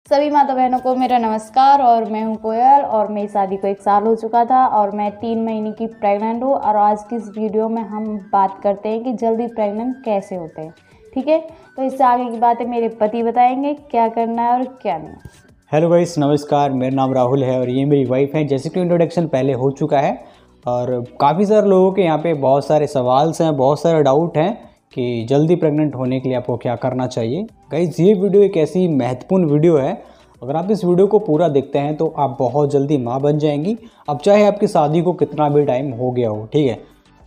सभी माता बहनों को मेरा नमस्कार। और मैं हूं कोयल और मेरी शादी को 1 साल हो चुका था और मैं 3 महीने की प्रेग्नेंट हूं। और आज की इस वीडियो में हम बात करते हैं कि जल्दी प्रेग्नेंट कैसे होते हैं। ठीक है, तो इससे आगे की बातें मेरे पति बताएंगे क्या करना है और क्या नहीं। हेलो गाइस, नमस्कार। मेरा नाम राहुल है और ये मेरी वाइफ है। जैसे कि इंट्रोडक्शन पहले हो चुका है और काफ़ी सारे लोगों के यहाँ पे बहुत सारे सवाल हैं, बहुत सारे डाउट हैं कि जल्दी प्रेग्नेंट होने के लिए आपको क्या करना चाहिए। गाइस, ये वीडियो एक ऐसी महत्वपूर्ण वीडियो है, अगर आप इस वीडियो को पूरा देखते हैं तो आप बहुत जल्दी माँ बन जाएंगी, अब चाहे आपकी शादी को कितना भी टाइम हो गया हो। ठीक है,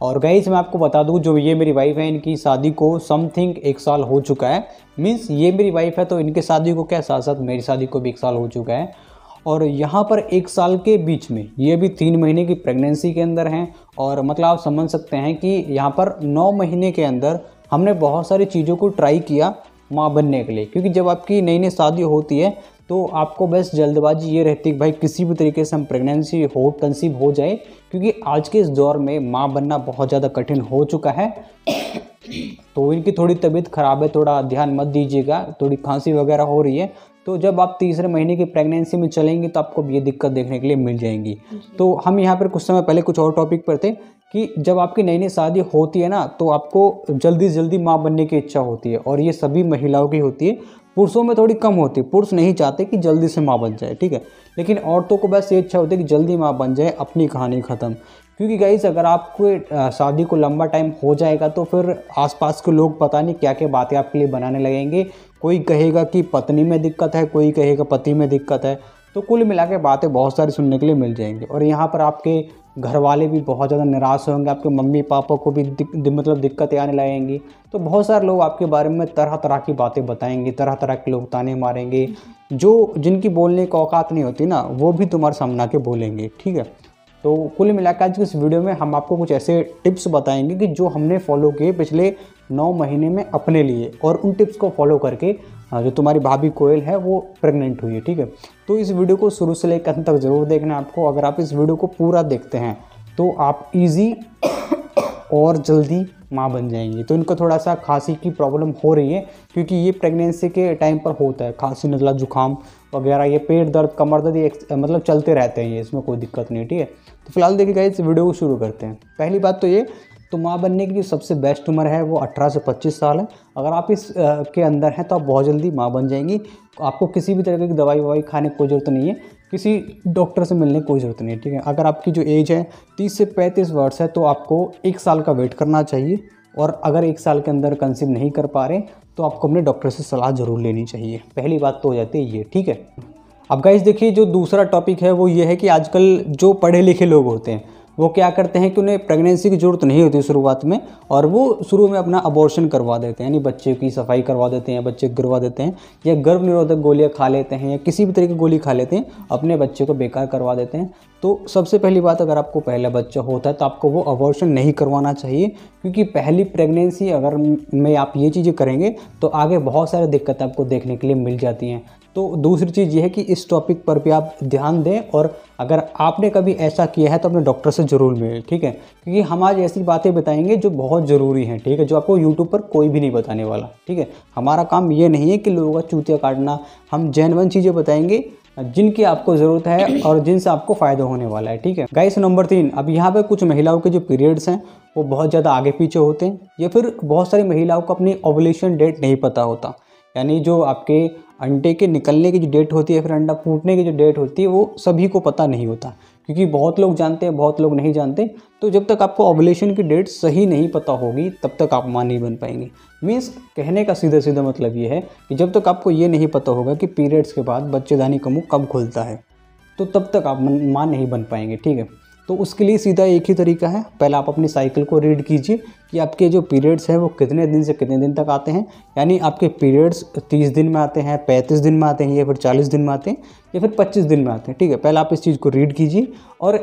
और गाइस मैं आपको बता दूं, जो ये मेरी वाइफ है इनकी शादी को समथिंग 1 साल हो चुका है। मीन्स ये मेरी वाइफ है तो इनके शादी को क्या, साथ साथ मेरी शादी को भी 1 साल हो चुका है। और यहाँ पर 1 साल के बीच में ये भी 3 महीने की प्रेगनेंसी के अंदर हैं। और मतलब आप समझ सकते हैं कि यहाँ पर 9 महीने के अंदर हमने बहुत सारी चीज़ों को ट्राई किया माँ बनने के लिए। क्योंकि जब आपकी नई नई शादी होती है तो आपको बस जल्दबाजी ये रहती है कि भाई किसी भी तरीके से हम प्रेगनेंसी कंसीव हो जाए, क्योंकि आज के इस दौर में माँ बनना बहुत ज़्यादा कठिन हो चुका है। तो इनकी थोड़ी तबीयत ख़राब है, थोड़ा ध्यान मत दीजिएगा, थोड़ी खांसी वगैरह हो रही है। तो जब आप तीसरे महीने की प्रेगनेंसी में चलेंगे तो आपको ये दिक्कत देखने के लिए मिल जाएंगी। तो हम यहाँ पर कुछ समय पहले कुछ और टॉपिक पर थे कि जब आपकी नई नई शादी होती है ना तो आपको जल्दी से जल्दी माँ बनने की इच्छा होती है, और ये सभी महिलाओं की होती है। पुरुषों में थोड़ी कम होती है, पुरुष नहीं चाहते कि जल्दी से माँ बन जाए। ठीक है, लेकिन औरतों को बस ये इच्छा होती है कि जल्दी माँ बन जाए, अपनी कहानी ख़त्म। क्योंकि गाइस, अगर आपको शादी को लंबा टाइम हो जाएगा तो फिर आसपास के लोग पता नहीं क्या क्या बातें आपके लिए बनाने लगेंगे। कोई कहेगा कि पत्नी में दिक्कत है, कोई कहेगा पति में दिक्कत है। तो कुल मिला के बातें बहुत सारी सुनने के लिए मिल जाएंगी। और यहाँ पर आपके घर वाले भी बहुत ज़्यादा निराश होंगे, आपके मम्मी पापा को भी दिक्कतें आने लगेंगी। तो बहुत सारे लोग आपके बारे में तरह तरह की बातें बताएंगे, तरह तरह के लोग ताने मारेंगे। जिनकी बोलने की औकात नहीं होती ना, वो भी तुम्हारे सामने आके बोलेंगे। ठीक है, तो कुल मिलाकर आज की इस वीडियो में हम आपको कुछ ऐसे टिप्स बताएंगे कि जो हमने फॉलो किए पिछले 9 महीने में अपने लिए, और उन टिप्स को फॉलो करके जो तुम्हारी भाभी कोयल है वो प्रेग्नेंट हुई है। ठीक है, तो इस वीडियो को शुरू से लेकर अंत तक ज़रूर देखना आपको। अगर आप इस वीडियो को पूरा देखते हैं तो आप इजी और जल्दी माँ बन जाएंगी। तो इनको थोड़ा सा खांसी की प्रॉब्लम हो रही है, क्योंकि ये प्रेगनेंसी के टाइम पर होता है। खांसी, नज़ला, जुकाम वगैरह, ये पेट दर्द, कमर दर्द, ये मतलब चलते रहते हैं, ये इसमें कोई दिक्कत नहीं है। ठीक है, तो फिलहाल देखिएगा, इस वीडियो को शुरू करते हैं। पहली बात तो ये, तो माँ बनने की जो सबसे बेस्ट उम्र है वो 18 से 25 साल है। अगर आप इस के अंदर हैं तो आप बहुत जल्दी माँ बन जाएंगी। आपको किसी भी तरह की दवाई ववाई खाने की कोई ज़रूरत नहीं है, किसी डॉक्टर से मिलने की कोई ज़रूरत नहीं है। ठीक है, अगर आपकी जो एज है 30 से 35 वर्ष है तो आपको 1 साल का वेट करना चाहिए। और अगर 1 साल के अंदर कंसीव नहीं कर पा रहे तो आपको अपने डॉक्टर से सलाह ज़रूर लेनी चाहिए। पहली बात तो हो जाती है ये। ठीक है, अब गाइस देखिए, जो दूसरा टॉपिक है वो ये है कि आजकल जो पढ़े लिखे लोग होते हैं वो क्या करते हैं कि उन्हें प्रेगनेंसी की ज़रूरत नहीं होती शुरुआत में, और वो शुरू में अपना अबॉर्शन करवा देते हैं, यानी बच्चे की सफाई करवा देते हैं, बच्चे गिरवा देते हैं, या गर्भ निरोधक गोलियां खा लेते हैं, या किसी भी तरह की गोली खा लेते हैं, अपने बच्चे को बेकार करवा देते हैं। तो सबसे पहली बात, अगर आपको पहला बच्चा होता है तो आपको वो अबॉर्शन नहीं करवाना चाहिए, क्योंकि पहली प्रेगनेंसी अगर में आप ये चीज़ें करेंगे तो आगे बहुत सारी दिक्कतें आपको देखने के लिए मिल जाती हैं। तो दूसरी चीज़ ये है कि इस टॉपिक पर भी आप ध्यान दें, और अगर आपने कभी ऐसा किया है तो अपने डॉक्टर से ज़रूर मिलें। ठीक है, क्योंकि हम आज ऐसी बातें बताएंगे जो बहुत ज़रूरी हैं। ठीक है, जो आपको यूट्यूब पर कोई भी नहीं बताने वाला। ठीक है, हमारा काम ये नहीं है कि लोगों का चूतिया काटना, हम जेन्युइन चीज़ें बताएंगे जिनकी आपको ज़रूरत है और जिनसे आपको फ़ायदा होने वाला है। ठीक है गाइस, नंबर 3, अब यहाँ पे कुछ महिलाओं के जो पीरियड्स हैं वो बहुत ज़्यादा आगे पीछे होते हैं, या फिर बहुत सारी महिलाओं को अपनी ओवुलेशन डेट नहीं पता होता। यानी जो आपके अंडे के निकलने की जो डेट होती है, फिर अंडा फूटने की जो डेट होती है, वो सभी को पता नहीं होता, क्योंकि बहुत लोग जानते हैं, बहुत लोग नहीं जानते। तो जब तक आपको ओवुलेशन की डेट सही नहीं पता होगी तब तक आप माँ नहीं बन पाएंगे। मीन्स कहने का सीधा सीधा मतलब ये है कि जब तक आपको ये नहीं पता होगा कि पीरियड्स के बाद बच्चेदानी का मुंह कब खुलता है, तो तब तक आप माँ नहीं बन पाएंगे। ठीक है, तो उसके लिए सीधा एक ही तरीका है, पहले आप अपनी साइकिल को रीड कीजिए कि आपके जो पीरियड्स हैं वो कितने दिन से कितने दिन तक आते हैं। यानी आपके पीरियड्स 30 दिन में आते हैं, 35 दिन में आते हैं, या फिर 40 दिन में आते हैं, या फिर 25 दिन में आते हैं। ठीक है, पहले आप इस चीज़ को रीड कीजिए। और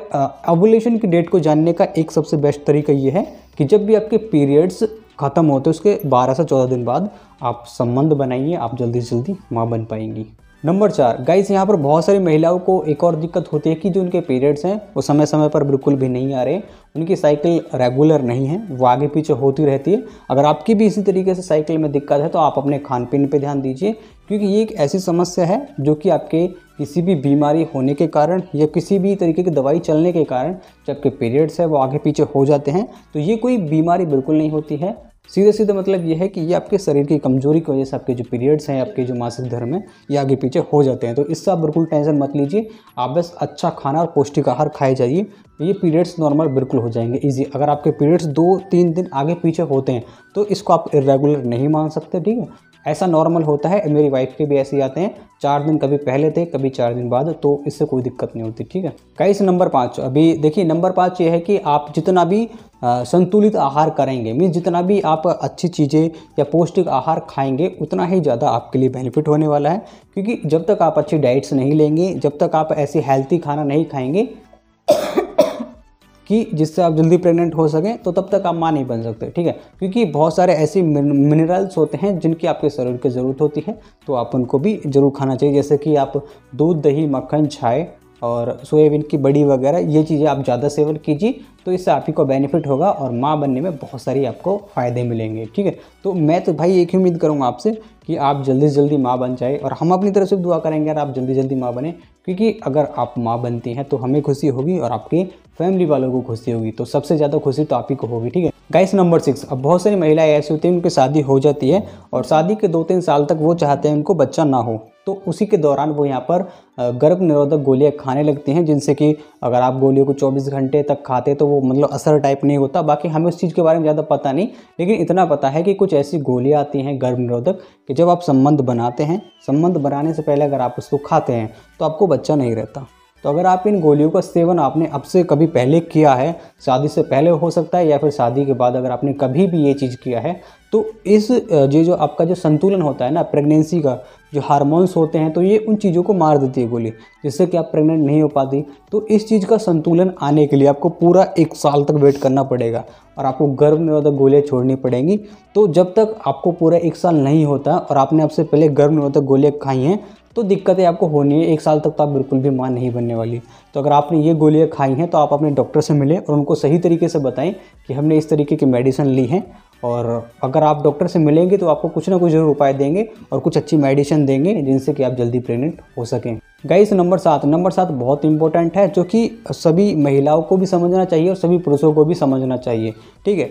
ओवुलेशन की डेट को जानने का एक सबसे बेस्ट तरीका ये है कि जब भी आपके पीरियड्स ख़त्म होते हैं उसके 12 से 14 दिन बाद आप संबंध बनाइए, आप जल्दी से जल्दी माँ बन पाएंगी। नंबर 4 गाइस, यहाँ पर बहुत सारी महिलाओं को एक और दिक्कत होती है कि जो उनके पीरियड्स हैं वो समय समय पर बिल्कुल भी नहीं आ रहे, उनकी साइकिल रेगुलर नहीं है, वो आगे पीछे होती रहती है। अगर आपकी भी इसी तरीके से साइकिल में दिक्कत है तो आप अपने खान पीन पे ध्यान दीजिए, क्योंकि ये एक ऐसी समस्या है जो कि आपके किसी भी बीमारी होने के कारण या किसी भी तरीके की दवाई चलने के कारण जब आपके पीरियड्स है वो आगे पीछे हो जाते हैं, तो ये कोई बीमारी बिल्कुल नहीं होती है। सीधे सीधे मतलब ये है कि ये आपके शरीर की कमजोरी की वजह से आपके जो पीरियड्स हैं, आपके जो मासिक धर्म है, ये आगे पीछे हो जाते हैं। तो इससे आप बिल्कुल टेंशन मत लीजिए, आप बस अच्छा खाना और पौष्टिक आहार खाए जाइए, ये पीरियड्स नॉर्मल बिल्कुल हो जाएंगे ईजी। अगर आपके पीरियड्स 2-3 दिन आगे पीछे होते हैं तो इसको आप इरेगुलर नहीं मान सकते, ठीक है। ऐसा नॉर्मल होता है, मेरी वाइफ के भी ऐसे ही आते हैं, 4 दिन कभी पहले थे कभी 4 दिन बाद, तो इससे कोई दिक्कत नहीं होती, ठीक है गाइस। नंबर 5, अभी देखिए नंबर 5 ये है कि आप जितना भी संतुलित आहार करेंगे, मीन्स जितना भी आप अच्छी चीज़ें या पौष्टिक आहार खाएंगे उतना ही ज़्यादा आपके लिए बेनिफिट होने वाला है। क्योंकि जब तक आप अच्छी डाइट्स नहीं लेंगे, जब तक आप ऐसी हेल्थी खाना नहीं खाएंगे कि जिससे आप जल्दी प्रेग्नेंट हो सकें, तो तब तक आप माँ नहीं बन सकते, ठीक है। क्योंकि बहुत सारे ऐसे मिनरल्स होते हैं जिनकी आपके शरीर की ज़रूरत होती है, तो आप उनको भी ज़रूर खाना चाहिए। जैसे कि आप दूध, दही, मक्खन, चाय और सोयाबीन की बड़ी वगैरह, ये चीज़ें आप ज़्यादा सेवन कीजिए, तो इससे आप ही को बेनिफिट होगा और माँ बनने में बहुत सारी आपको फ़ायदे मिलेंगे, ठीक है। तो मैं तो भाई एक ही उम्मीद करूँगा आपसे कि आप जल्दी से जल्दी माँ बन जाए, और हम अपनी तरफ से दुआ करेंगे यार आप जल्दी जल्दी माँ बने, क्योंकि अगर आप माँ बनती हैं तो हमें खुशी होगी और आपकी फैमिली वालों को खुशी होगी, तो सबसे ज़्यादा खुशी तो आप ही को होगी, ठीक है गाइस। नंबर 6, अब बहुत सारी महिलाएं ऐसी होती हैं उनकी शादी हो जाती है और शादी के 2-3 साल तक वो चाहते हैं उनको बच्चा ना हो, तो उसी के दौरान वो यहाँ पर गर्भ निरोधक गोलियाँ खाने लगती हैं, जिनसे कि अगर आप गोलियों को 24 घंटे तक खाते तो वो मतलब असर टाइप नहीं होता। बाकी हमें उस चीज़ के बारे में ज़्यादा पता नहीं, लेकिन इतना पता है कि कुछ ऐसी गोलियाँ आती हैं गर्भ निरोधक कि जब आप संबंध बनाते हैं, संबंध बनाने से पहले अगर आप उसको खाते हैं तो आपको बच्चा नहीं रहता। तो अगर आप इन गोलियों का सेवन आपने अब से कभी पहले किया है, शादी से पहले हो सकता है या फिर शादी के बाद अगर आपने कभी भी ये चीज़ किया है, तो इस ये जो आपका जो संतुलन होता है ना प्रेगनेंसी का, जो हार्मोन्स होते हैं, तो ये उन चीज़ों को मार देती है गोली, जिससे कि आप प्रेग्नेंट नहीं हो पाती। तो इस चीज़ का संतुलन आने के लिए आपको पूरा 1 साल तक वेट करना पड़ेगा और आपको गर्भ निरोधक गोलियाँ छोड़नी पड़ेंगी। तो जब तक आपको पूरा 1 साल नहीं होता और आपने आपसे पहले गर्भ निरोधक गोलियाँ खाई हैं, तो दिक्कतें आपको होनी है। 1 साल तक तो आप बिल्कुल भी माँ नहीं बनने वाली। तो अगर आपने ये गोलियाँ खाई हैं तो आप अपने डॉक्टर से मिलें और उनको सही तरीके से बताएं कि हमने इस तरीके की मेडिसिन ली है, और अगर आप डॉक्टर से मिलेंगे तो आपको कुछ ना कुछ ज़रूर उपाय देंगे और कुछ अच्छी मेडिसिन देंगे जिनसे कि आप जल्दी प्रेग्नेंट हो सकें। गाइस नंबर 7 बहुत इंपॉर्टेंट है, जो कि सभी महिलाओं को भी समझना चाहिए और सभी पुरुषों को भी समझना चाहिए, ठीक है।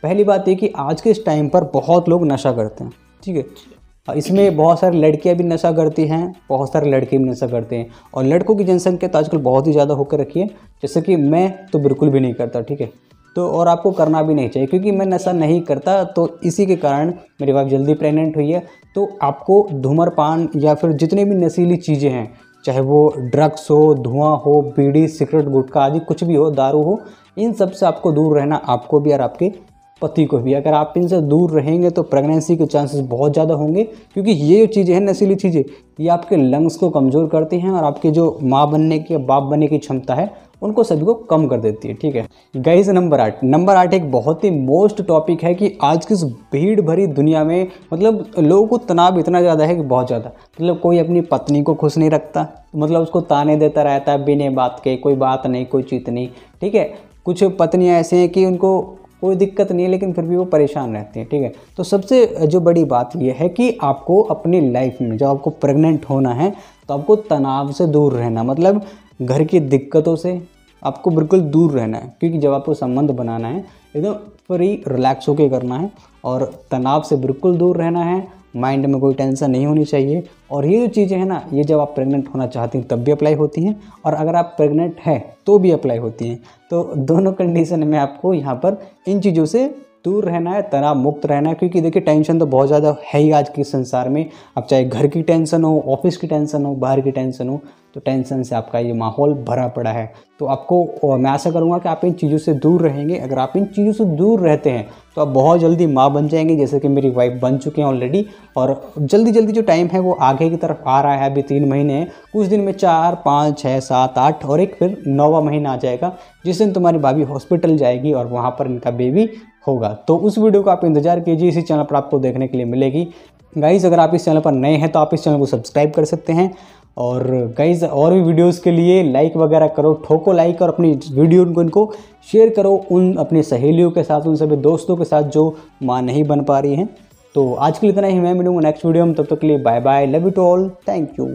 पहली बात ये कि आज के इस टाइम पर बहुत लोग नशा करते हैं, ठीक है। इसमें बहुत सारी लड़कियां भी नशा करती हैं, बहुत सारे लड़के भी नशा करते हैं, और लड़कों की जनसंख्या तो आजकल बहुत ही ज़्यादा होकर रखी है। जैसे कि मैं तो बिल्कुल भी नहीं करता, ठीक है। तो और आपको करना भी नहीं चाहिए, क्योंकि मैं नशा नहीं करता, तो इसी के कारण मेरी वाइफ जल्दी प्रेग्नेंट हुई है। तो आपको धूम्रपान या फिर जितनी भी नशीली चीज़ें हैं, चाहे वो ड्रग्स हो, धुआं हो, बीड़ी, सिगरेट, गुटखा आदि कुछ भी हो, दारू हो, इन सब से आपको दूर रहना, आपको भी और आपके पति को भी। अगर आप इनसे दूर रहेंगे तो प्रेगनेंसी के चांसेस बहुत ज़्यादा होंगे, क्योंकि ये जो चीज़ें हैं नशीली चीज़ें, ये आपके लंग्स को कमज़ोर करती हैं और आपके जो माँ बनने की, बाप बनने की क्षमता है, उनको सभी को कम कर देती है, ठीक है गाइस। नंबर 8 एक बहुत ही मोस्ट टॉपिक है कि आज की इस भीड़ भरी दुनिया में मतलब लोगों को तनाव इतना ज़्यादा है कि बहुत ज़्यादा, मतलब कोई अपनी पत्नी को खुश नहीं रखता, मतलब उसको ताने देता रहता है बिना बात के, कोई बात नहीं, कोई चीत नहीं, ठीक है। कुछ पत्नियाँ ऐसे हैं कि उनको कोई दिक्कत नहीं है लेकिन फिर भी वो परेशान रहती हैं, ठीक है। तो सबसे जो बड़ी बात ये है कि आपको अपनी लाइफ में जब आपको प्रेग्नेंट होना है तो आपको तनाव से दूर रहना, मतलब घर की दिक्कतों से आपको बिल्कुल दूर रहना है, क्योंकि जब आपको संबंध बनाना है एकदम फ्री रिलैक्स होकर करना है और तनाव से बिल्कुल दूर रहना है, माइंड में कोई टेंशन नहीं होनी चाहिए। और ये जो चीज़ें हैं ना, ये जब आप प्रेग्नेंट होना चाहती हैं तब भी अप्लाई होती हैं, और अगर आप प्रेग्नेंट हैं तो भी अप्लाई होती हैं। तो दोनों कंडीशन में आपको यहाँ पर इन चीज़ों से दूर रहना है, तनाव मुक्त रहना है, क्योंकि देखिए टेंशन तो बहुत ज़्यादा है ही आज के संसार में। अब चाहे घर की टेंशन हो, ऑफिस की टेंशन हो, बाहर की टेंशन हो, तो टेंशन से आपका ये माहौल भरा पड़ा है। तो आपको मैं आशा करूँगा कि आप इन चीज़ों से दूर रहेंगे। अगर आप इन चीज़ों से दूर रहते हैं तो आप बहुत जल्दी माँ बन जाएंगे, जैसे कि मेरी वाइफ बन चुके हैं ऑलरेडी। और जल्दी जल्दी जो टाइम है वो आगे की तरफ आ रहा है, अभी 3 महीने हैं, कुछ दिन में 4, 5, 6, 7, 8 और एक फिर 9वां महीना आ जाएगा, जिस दिन तुम्हारी भाभी हॉस्पिटल जाएगी और वहाँ पर इनका बेबी होगा। तो उस वीडियो का आप इंतजार कीजिए, इसी चैनल पर आपको देखने के लिए मिलेगी। गाइज़ अगर आप इस चैनल पर नए हैं तो आप इस चैनल को सब्सक्राइब कर सकते हैं। और गाइज़ और भी वीडियोस के लिए लाइक वगैरह करो, ठोको लाइक, और अपनी वीडियो इनको शेयर करो उन अपनी सहेलियों के साथ, उन सभी दोस्तों के साथ जो माँ नहीं बन पा रही हैं। तो आज के लिए इतना ही, मैं मिलूंगा नेक्स्ट वीडियो में, तब तक के लिए bye bye, love you to all, thank you.